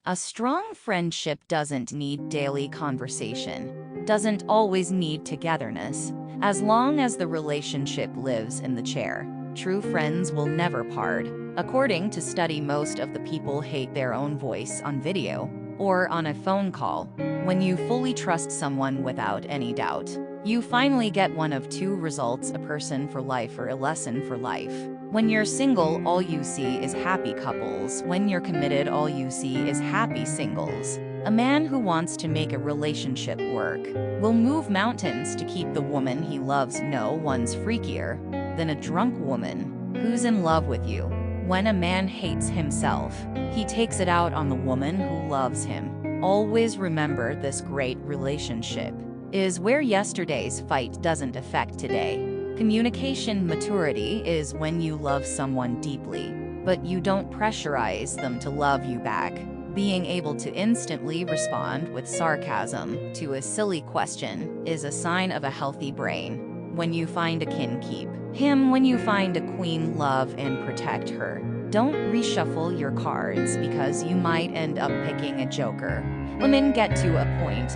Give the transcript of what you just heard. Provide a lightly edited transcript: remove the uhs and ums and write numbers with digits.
A strong friendship doesn't need daily conversation, doesn't always need togetherness. As long as the relationship lives in the chair, true friends will never part. According to study, most of the people hate their own voice on video or on a phone call. When you fully trust someone without any doubt, you finally get one of two results: a person for life or a lesson for life. When you're single, all you see is happy couples. When you're committed, all you see is happy singles. A man who wants to make a relationship work will move mountains to keep the woman he loves. No one's freakier than a drunk woman who's in love with you. When a man hates himself, he takes it out on the woman who loves him. Always remember this: great relationship is where yesterday's fight doesn't affect today. Communication maturity is when you love someone deeply, but you don't pressurize them to love you back. Being able to instantly respond with sarcasm to a silly question is a sign of a healthy brain. When you find a king, keep him. When you find a queen, love and protect her. Don't reshuffle your cards because you might end up picking a joker. Women get to a point